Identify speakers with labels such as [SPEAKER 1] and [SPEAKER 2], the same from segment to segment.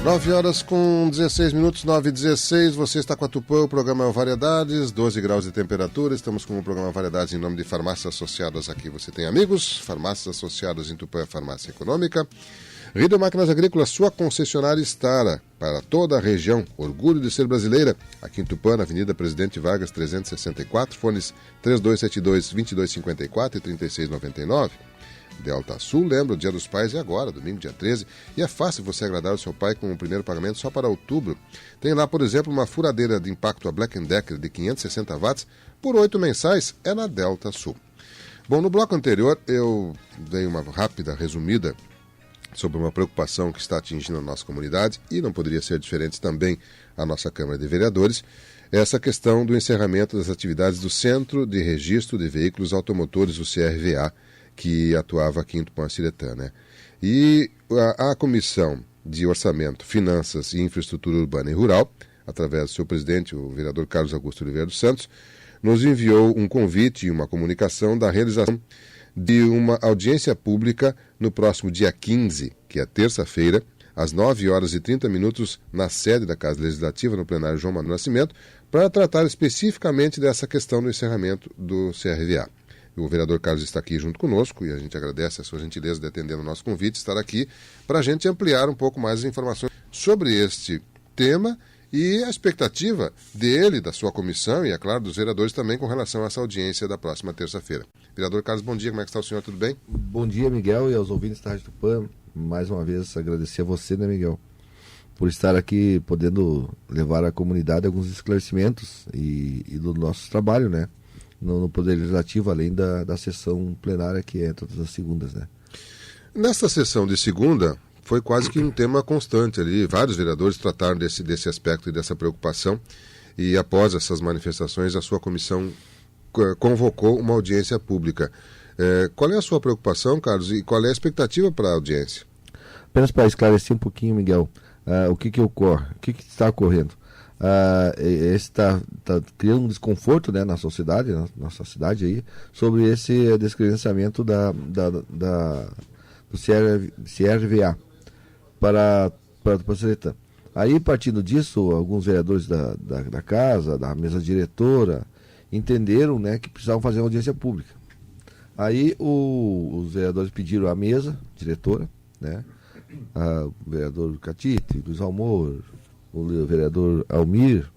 [SPEAKER 1] 9 horas com 16 minutos, 9h16, você está com a Tupã, o programa é o Variedades, 12 graus de temperatura, estamos com o programa Variedades em nome de Farmácias Associadas. Aqui você tem amigos, Farmácias Associadas em Tupã, Farmácia Econômica. Riedel Máquinas Agrícolas, sua concessionária Stara, para toda a região, orgulho de ser brasileira, aqui em Tupã, na Avenida Presidente Vargas 364, fones 3272-2254 e 3699. Delta Sul, lembra, o Dia dos Pais é agora, domingo, dia 13, e é fácil você agradar o seu pai com o primeiro pagamento só para outubro. Tem lá, por exemplo, uma furadeira de impacto a Black & Decker de 560 watts por 8 mensais, é na Delta Sul. Bom, no bloco anterior eu dei uma rápida resumida sobre uma preocupação que está atingindo a nossa comunidade, e não poderia ser diferente também a nossa Câmara de Vereadores, essa questão do encerramento das atividades do Centro de Registro de Veículos Automotores, o CRVA, que atuava aqui em Tupã-Ciretã, né? E a Comissão de Orçamento, Finanças e Infraestrutura Urbana e Rural, através do seu presidente, o vereador Carlos Augusto Oliveira dos Santos, nos enviou um convite e uma comunicação da realização de uma audiência pública no próximo dia 15, que é terça-feira, às 9 horas e 30 minutos, na sede da Casa Legislativa, no plenário João Manuel Nascimento, para tratar especificamente dessa questão do encerramento do CRVA. O vereador Carlos está aqui junto conosco e a gente agradece a sua gentileza de atender o nosso convite, estar aqui para a gente ampliar um pouco mais as informações sobre este tema e a expectativa dele, da sua comissão e, é claro, dos vereadores também com relação a essa audiência da próxima terça-feira. Vereador Carlos, bom dia, como é que está o senhor, tudo bem?
[SPEAKER 2] Bom dia, Miguel, e aos ouvintes da Rádio Tupã. Mais uma vez agradecer a você, né, Miguel, por estar aqui podendo levar à comunidade alguns esclarecimentos e do nosso trabalho, né? No Poder Legislativo, além da sessão plenária que é todas as segundas, né?
[SPEAKER 1] Nesta sessão de segunda, foi quase que um tema constante ali, vários vereadores trataram desse aspecto e dessa preocupação, e após essas manifestações, a sua comissão convocou uma audiência pública. Qual é a sua preocupação, Carlos, e qual é a expectativa para a audiência?
[SPEAKER 2] Apenas para esclarecer um pouquinho, Miguel, o que ocorre, o que está ocorrendo. Está criando um desconforto, né, na sociedade, na nossa cidade aí, sobre esse descredenciamento do CRVA para o Tupã-Ciretã. Aí, partindo disso, alguns vereadores da casa, da mesa diretora, entenderam, né, que precisavam fazer uma audiência pública. Aí os vereadores pediram à mesa diretora, né, o vereador Catite, Luiz Almor, o vereador Almir,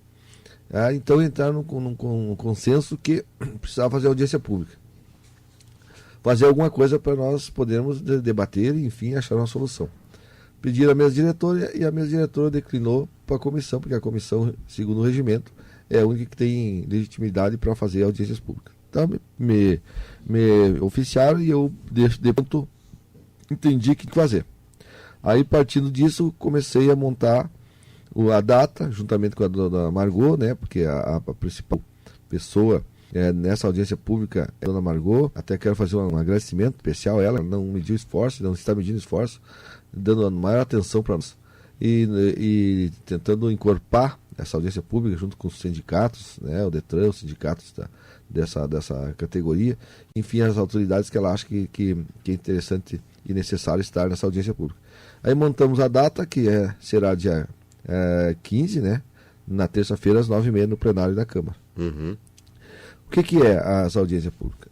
[SPEAKER 2] então entraram num consenso que precisava fazer audiência pública. Fazer alguma coisa para nós podermos debater e, enfim, achar uma solução. Pediram à mesa diretora e a mesa diretora declinou para a comissão, porque a comissão, segundo o regimento, é a única que tem legitimidade para fazer audiências públicas. Então, me oficiaram e eu, de pronto, entendi o que fazer. Aí, partindo disso, comecei a montar a data, juntamente com a dona Margot, né, porque a principal pessoa nessa audiência pública é a dona Margot. Até quero fazer um agradecimento especial a ela, não mediu esforço, não está medindo esforço, dando a maior atenção para nós e tentando encorpar essa audiência pública junto com os sindicatos, né, o Detran, os sindicatos dessa categoria, enfim, as autoridades que ela acha que é interessante e necessário estar nessa audiência pública. Aí montamos a data, que será dia 15, né? Na terça-feira, às 9h30, no plenário da Câmara.
[SPEAKER 1] Uhum.
[SPEAKER 2] O que é as audiências públicas?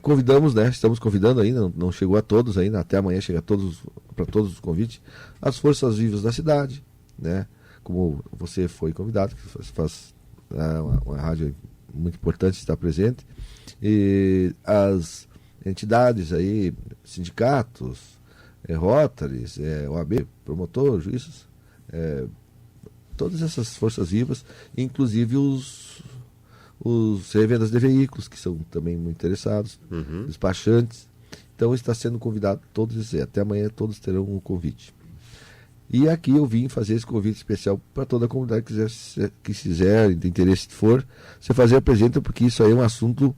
[SPEAKER 2] Convidamos, né? Estamos convidando ainda, não chegou a todos ainda, até amanhã chega para todos os convites, as forças vivas da cidade, né? Como você foi convidado, que faz uma rádio muito importante estar presente, e as entidades aí, sindicatos, Rotaries, OAB, promotor, juízes, todas essas forças vivas, inclusive os revendas de veículos, que são também muito interessados, despachantes. Então está sendo convidado todos, até amanhã todos terão um convite. E aqui eu vim fazer esse convite especial para toda a comunidade que quiser, de interesse for, você fazer presente, porque isso aí é um assunto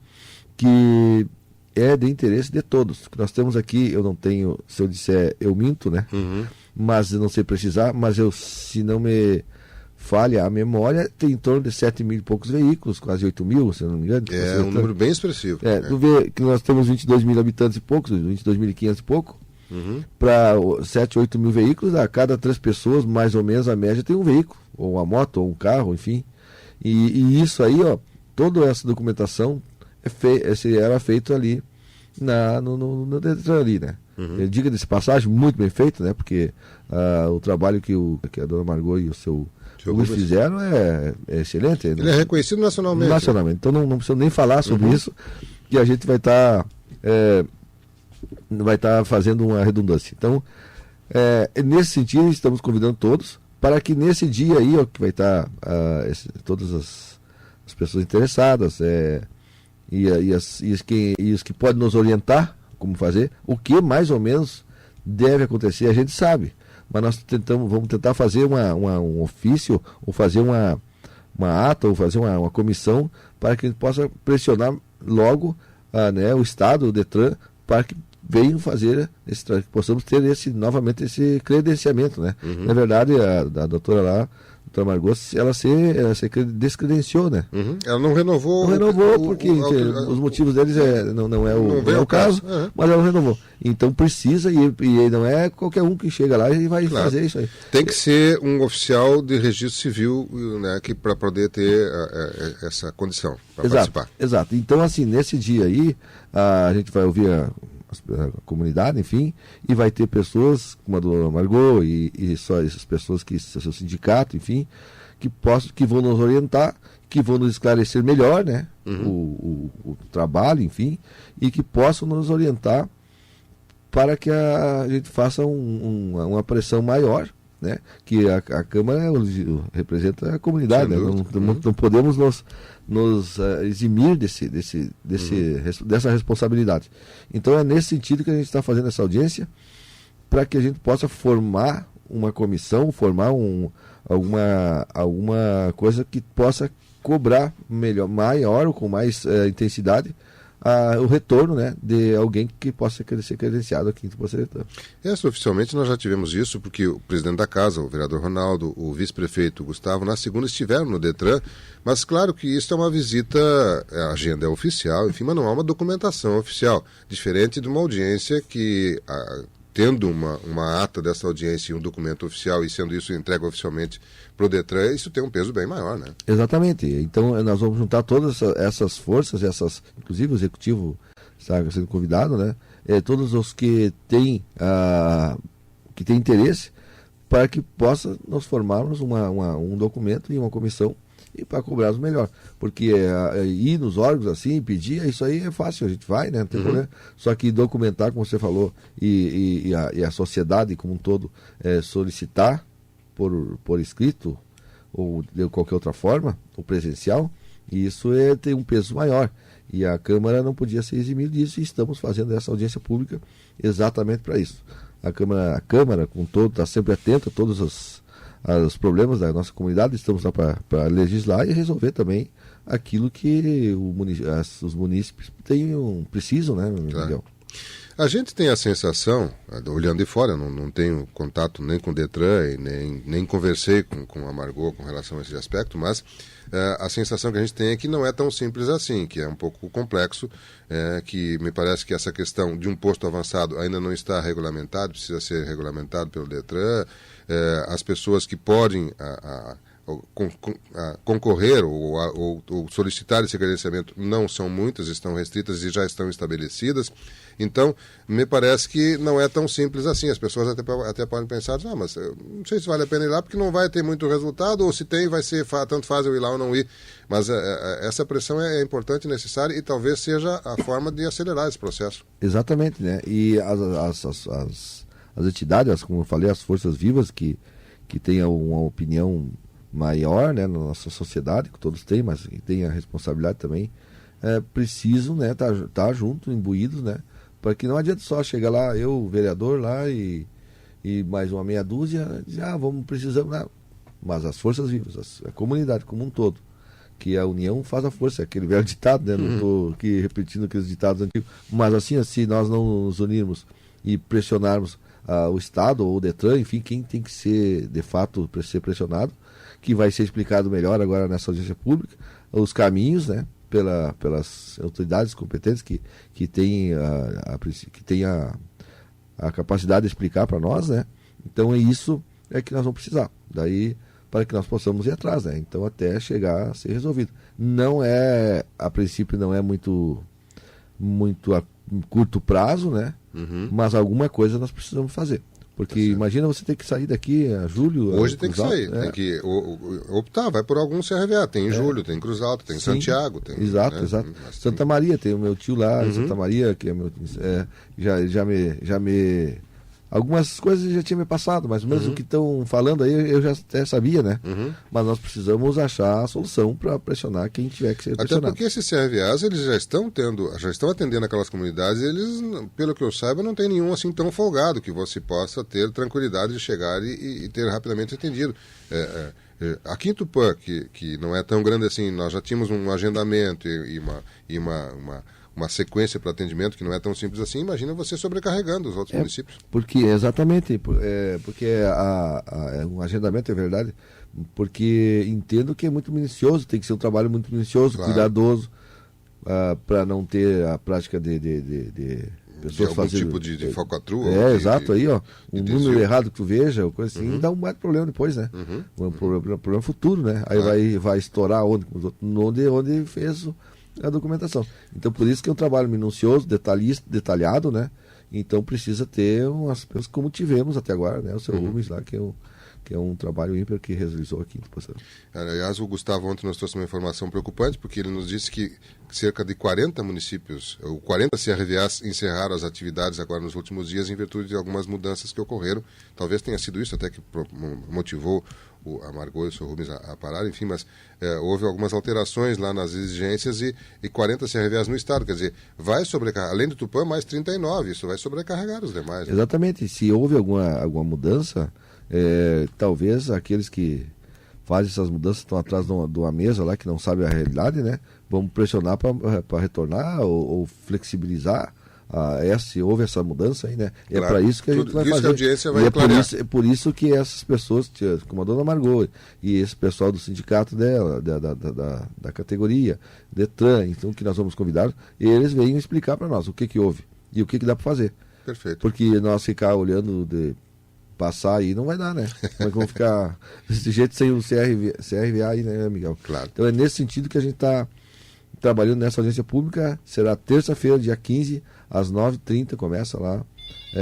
[SPEAKER 2] que é de interesse de todos. Nós temos aqui, eu não tenho, se eu disser, eu minto, né? Mas eu não sei precisar, mas se não me falha a memória, tem em torno de 7 mil e poucos veículos, quase 8 mil, se eu não me engano.
[SPEAKER 1] É um número bem expressivo.
[SPEAKER 2] Tu vê que nós temos 22 mil habitantes e poucos, 22.500 e pouco, Para 7, 8 mil veículos, a cada 3 pessoas, mais ou menos, a média tem um veículo, ou uma moto, ou um carro, enfim. E isso aí, ó, toda essa documentação era feito ali no Detran ali, né? Diga-se de passagem, muito bem feito, né? Porque o trabalho que a dona Margot e o seu Rubens fizeram é excelente.
[SPEAKER 1] Ele é reconhecido nacionalmente.
[SPEAKER 2] Nacionalmente. Então não precisa nem falar sobre isso, que a gente vai estar fazendo uma redundância. Então, nesse sentido, estamos convidando todos para que nesse dia aí, ó, que vai estar todas as pessoas interessadas e os que podem nos orientar como fazer, o que mais ou menos deve acontecer, a gente sabe. Mas nós vamos tentar fazer um ofício, ou fazer uma ata, ou fazer uma comissão, para que a gente possa pressionar logo o Estado, o Detran, para que venham fazer, que possamos ter novamente esse credenciamento, né? Na verdade, a doutora lá, a doutora Margot, ela se descredenciou, né?
[SPEAKER 1] Ela não renovou.
[SPEAKER 2] Não renovou porque os motivos deles não é o caso, mas ela não renovou. Então precisa, e não é qualquer um que chega lá e vai fazer isso aí.
[SPEAKER 1] Tem que ser um oficial de registro civil, né, para poder ter essa condição, para participar.
[SPEAKER 2] Exato. Então, assim, nesse dia aí, a gente vai ouvir a comunidade, enfim, e vai ter pessoas como a dona Margot e só essas pessoas que seu sindicato, enfim, que vão nos orientar, que vão nos esclarecer melhor, né, o trabalho, enfim, e que possam nos orientar para que a gente faça uma pressão maior, né, que a Câmara representa a comunidade, né? Não podemos nos eximir dessa responsabilidade. Então é nesse sentido que a gente está fazendo essa audiência, para que a gente possa formar uma comissão, formar alguma coisa que possa cobrar maior ou com mais intensidade o retorno, né, de alguém que possa ser credenciado aqui em Tupaceretã.
[SPEAKER 1] Oficialmente nós já tivemos isso, porque o presidente da casa, o vereador Ronaldo, o vice-prefeito Gustavo, na segunda estiveram no Detran, mas claro que isso é uma visita, a agenda é oficial, enfim, mas não há uma documentação oficial, diferente de uma audiência que, tendo uma ata dessa audiência e um documento oficial, e sendo isso entregue oficialmente para o Detran, isso tem um peso bem maior, né?
[SPEAKER 2] Exatamente. Então nós vamos juntar todas essas forças, inclusive o executivo está sendo convidado, né? Todos os que têm interesse, para que possa nós formarmos um documento e uma comissão e para cobrarmos melhor. Porque ir nos órgãos assim, pedir, isso aí é fácil, a gente vai, né? Não tem problema. Só que documentar, como você falou, e a sociedade como um todo solicitar por escrito ou de qualquer outra forma, ou presencial, e isso tem um peso maior. E a Câmara não podia ser eximida disso, e estamos fazendo essa audiência pública exatamente para isso. A Câmara como um todo, está sempre atenta a todos os problemas da nossa comunidade, estamos lá para legislar e resolver também aquilo que os munícipes precisam, né, Miguel?
[SPEAKER 1] A gente tem a sensação, olhando de fora, não tenho contato nem com o Detran e nem conversei com a Margot com relação a esse aspecto, mas a sensação que a gente tem é que não é tão simples assim, que é um pouco complexo, que me parece que essa questão de um posto avançado ainda não está regulamentado, precisa ser regulamentado pelo Detran, as pessoas que podem concorrer ou solicitar esse credenciamento não são muitas, estão restritas e já estão estabelecidas. Então, me parece que não é tão simples assim. As pessoas até podem pensar, mas não sei se vale a pena ir lá, porque não vai ter muito resultado, ou se tem, vai ser tanto faz eu ir lá ou não ir. Mas essa pressão é importante e necessária, e talvez seja a forma de acelerar esse processo.
[SPEAKER 2] Exatamente, né? E as entidades, como eu falei, as forças vivas que tenham uma opinião maior, né, na nossa sociedade, que todos têm, mas que tem a responsabilidade também, precisam, né, tá junto, imbuídos, né, para que não adianta só chegar lá, o vereador lá e mais uma meia dúzia, dizer, precisamos, não. Mas as forças vivas, a comunidade como um todo, que a união faz a força, aquele velho ditado, né, não estou aqui repetindo aqueles ditados antigos, mas assim, se nós não nos unirmos e pressionarmos o Estado ou o Detran, enfim, quem tem que ser, de fato, ser pressionado, que vai ser explicado melhor agora nessa audiência pública, os caminhos, né, pelas autoridades competentes que têm a capacidade de explicar para nós, né? Então é isso que nós vamos precisar. Daí, para que nós possamos ir atrás, né? Então até chegar a ser resolvido. Não é, a princípio, não é muito a curto prazo, né? Mas alguma coisa nós precisamos fazer. Porque imagina você ter que sair daqui a julho.
[SPEAKER 1] Hoje tem que sair, tem que optar, vai por algum CRVA. Tem em Julho, tem em Cruz Alta, tem em Santiago. Tem,
[SPEAKER 2] exato,
[SPEAKER 1] né?
[SPEAKER 2] exato. Santa Maria, tem o meu tio lá, Santa Maria, que é meu. Já me. Algumas coisas já tinha me passado, mas mesmo o que estão falando aí eu já até sabia, né? Mas nós precisamos achar a solução para pressionar quem tiver que ser pressionado.
[SPEAKER 1] Até porque esses CRVAs, eles já estão atendendo aquelas comunidades, eles, pelo que eu saiba, não tem nenhum assim tão folgado que você possa ter tranquilidade de chegar e ter rapidamente atendido. Aqui em Tupã, que não é tão grande assim, nós já tínhamos um agendamento e uma sequência para atendimento que não é tão simples assim, imagina você sobrecarregando os outros municípios.
[SPEAKER 2] Porque, exatamente, porque um agendamento é verdade, porque entendo que é muito minucioso, tem que ser um trabalho muito minucioso, claro, cuidadoso, para não ter a prática de pessoas
[SPEAKER 1] algum tipo de falcatrua.
[SPEAKER 2] Exato, aí, ó, um número errado que tu veja, ou coisa assim, dá um baita problema depois, né? Um problema futuro, né? Aí vai estourar onde fez a documentação. Então, por isso que é um trabalho minucioso, detalhado, né? Então, precisa ter umas pessoas como tivemos até agora, né? O seu Rubens lá, que é um trabalho ímpar que realizou aqui.
[SPEAKER 1] Aliás, o Gustavo ontem nos trouxe uma informação preocupante, porque ele nos disse que cerca de 40 municípios, ou 40 CRVAs encerraram as atividades agora nos últimos dias em virtude de algumas mudanças que ocorreram. Talvez tenha sido isso até que motivou a Margot e o seu Rubens a parar, enfim, mas houve algumas alterações lá nas exigências e 40 CRVAs no estado, quer dizer, vai sobrecarregar, além do Tupã, mais 39, isso vai sobrecarregar os demais. Né?
[SPEAKER 2] Exatamente, se houve alguma mudança, talvez aqueles que fazem essas mudanças estão atrás de uma mesa lá que não sabem a realidade, né? Vamos pressionar para retornar ou flexibilizar se houve essa mudança aí, né? Claro, é para isso que a gente vai fazer. Que a audiência vai é por isso que essas pessoas, como a dona Margot e esse pessoal do sindicato dela, da categoria, Detran, então que nós vamos convidar, eles vêm explicar para nós o que houve e o que dá para fazer.
[SPEAKER 1] Perfeito.
[SPEAKER 2] Porque nós ficar olhando passar aí não vai dar, né? Mas vamos ficar desse jeito sem o CRVA aí, né, Miguel?
[SPEAKER 1] Claro.
[SPEAKER 2] Então é nesse sentido que a gente está trabalhando nessa audiência pública. Será terça-feira, dia 15, às 9h30, começa lá,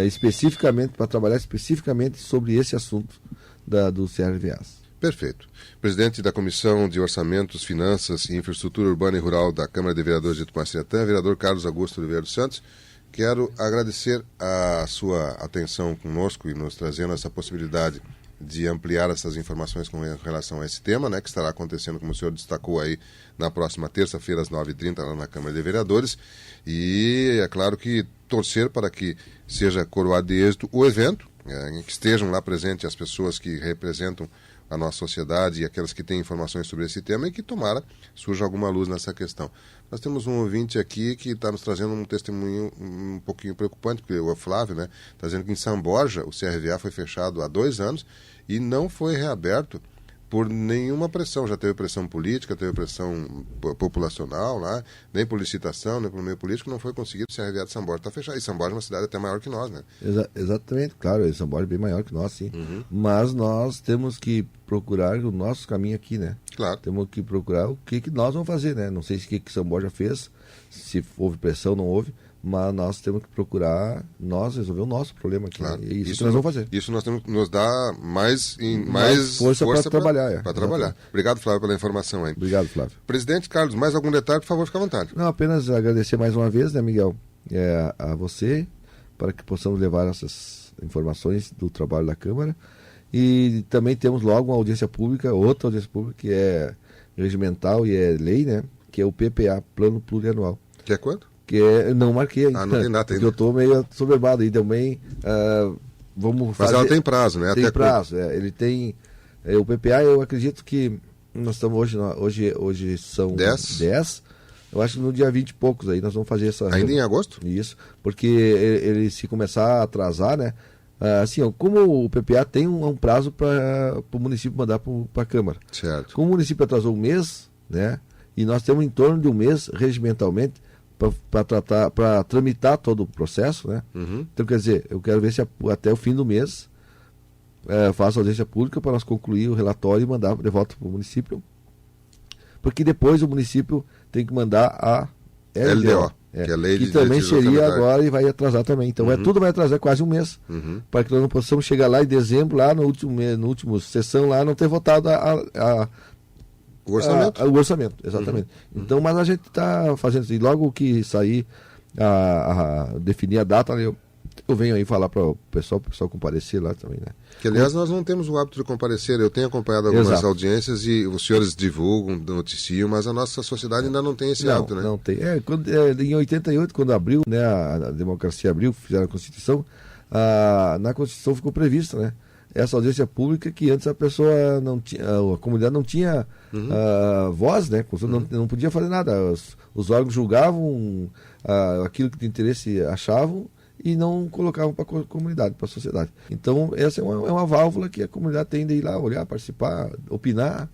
[SPEAKER 2] especificamente, para trabalhar especificamente sobre esse assunto do CRVAs.
[SPEAKER 1] Perfeito. Presidente da Comissão de Orçamentos, Finanças e Infraestrutura Urbana e Rural da Câmara de Vereadores de Tupanciretã, vereador Carlos Augusto Oliveira dos Santos, quero agradecer a sua atenção conosco e nos trazendo essa possibilidade de ampliar essas informações com relação a esse tema, né, que estará acontecendo, como o senhor destacou aí, na próxima terça-feira, às 9h30, lá na Câmara de Vereadores. E é claro que torcer para que seja coroado de êxito o evento, em que estejam lá presentes as pessoas que representam a nossa sociedade e aquelas que têm informações sobre esse tema e que, tomara, surja alguma luz nessa questão. Nós temos um ouvinte aqui que está nos trazendo um testemunho um pouquinho preocupante, porque o Flávio, né, está dizendo que em São Borja o CRVA foi fechado há 2 anos e não foi reaberto por nenhuma pressão. Já teve pressão política, teve pressão populacional lá, nem por licitação, nem por meio político, não foi conseguido. O CRVA de São Borja está fechado. E São Borja é uma cidade até maior que nós, né?
[SPEAKER 2] Exatamente, claro, São Borja é bem maior que nós, sim. Mas nós temos que procurar o nosso caminho aqui, né?
[SPEAKER 1] Claro.
[SPEAKER 2] Temos que procurar o que nós vamos fazer, né? Não sei se o que São Borja fez, se houve pressão, não houve, mas nós temos que procurar resolver o nosso problema aqui. Claro. É isso que nós vamos fazer.
[SPEAKER 1] Isso nós temos que nos dar mais
[SPEAKER 2] força para trabalhar.
[SPEAKER 1] Para trabalhar. Obrigado, Flávio, pela informação aí.
[SPEAKER 2] Obrigado, Flávio.
[SPEAKER 1] Presidente Carlos, mais algum detalhe, por favor, fique à vontade.
[SPEAKER 2] Não, apenas agradecer mais uma vez, né, Miguel, a você, para que possamos levar essas informações do trabalho da Câmara. E também temos logo uma audiência pública, outra audiência pública, que é regimental e é lei, né, que é o PPA, Plano Plurianual.
[SPEAKER 1] Que é quanto?
[SPEAKER 2] Que não marquei ainda.
[SPEAKER 1] Não tem data ainda.
[SPEAKER 2] Eu estou meio soberbado aí também. Vamos fazer.
[SPEAKER 1] Mas ela tem prazo, né?
[SPEAKER 2] Tem prazo, ele tem. O PPA, eu acredito que nós estamos hoje são 10. Eu acho que no dia 20 e poucos aí nós vamos fazer essa.
[SPEAKER 1] Ainda em agosto?
[SPEAKER 2] Isso, porque ele se começar a atrasar, né? Assim, como o PPA tem um prazo para o município mandar para a Câmara.
[SPEAKER 1] Certo.
[SPEAKER 2] Como o município atrasou um mês, né? E nós temos em torno de um mês regimentalmente para tramitar todo o processo, né? Então, quer dizer, eu quero ver se até o fim do mês faço audiência pública para nós concluir o relatório e mandar de volta para o município, porque depois o município tem que mandar a LDO,
[SPEAKER 1] que é a Lei
[SPEAKER 2] que
[SPEAKER 1] de
[SPEAKER 2] também seria
[SPEAKER 1] Orçamentário.
[SPEAKER 2] agora e vai atrasar também. Então tudo vai atrasar quase um mês, para que nós não possamos chegar lá em dezembro, lá no último sessão, lá não ter votado
[SPEAKER 1] O orçamento.
[SPEAKER 2] o orçamento, exatamente. Então, mas a gente está fazendo isso. E logo que sair definir a data, eu venho aí falar para o pessoal comparecer lá também, né?
[SPEAKER 1] Que, aliás, nós não temos o hábito de comparecer. Eu tenho acompanhado algumas
[SPEAKER 2] Exato.
[SPEAKER 1] audiências e os senhores divulgam, noticiam, mas a nossa sociedade ainda não tem esse hábito, né?
[SPEAKER 2] Não tem. Em 88, quando abriu, né, a democracia abriu, fizeram a Constituição, na Constituição ficou prevista, né? Essa audiência pública que antes a pessoa não tinha, a comunidade não tinha voz, né? Não podia fazer nada. Os órgãos julgavam aquilo que de interesse achavam e não colocavam para a comunidade, para a sociedade. Então, essa é uma válvula que a comunidade tem de ir lá, olhar, participar, opinar.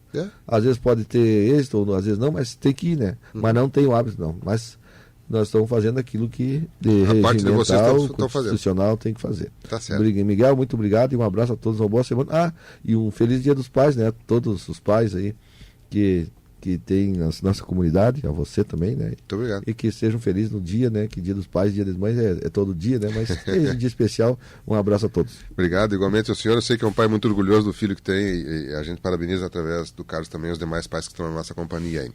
[SPEAKER 2] Às vezes pode ter êxito, ou às vezes não, mas tem que ir, né? Mas não tem o hábito, não. Mas nós estamos fazendo aquilo que de regimental, constitucional tem que fazer.
[SPEAKER 1] Tá certo.
[SPEAKER 2] Miguel, muito obrigado e um abraço a todos, uma boa semana. E um feliz Dia dos Pais, né? Todos os pais aí que tem na nossa comunidade, a você também, né?
[SPEAKER 1] Muito obrigado.
[SPEAKER 2] E que sejam felizes no dia, né? Que Dia dos Pais, Dia das Mães é todo dia, né? Mas esse dia especial, um abraço a todos.
[SPEAKER 1] Obrigado, igualmente ao senhor. Eu sei que é um pai muito orgulhoso do filho que tem e a gente parabeniza através do Carlos também os demais pais que estão na nossa companhia aí.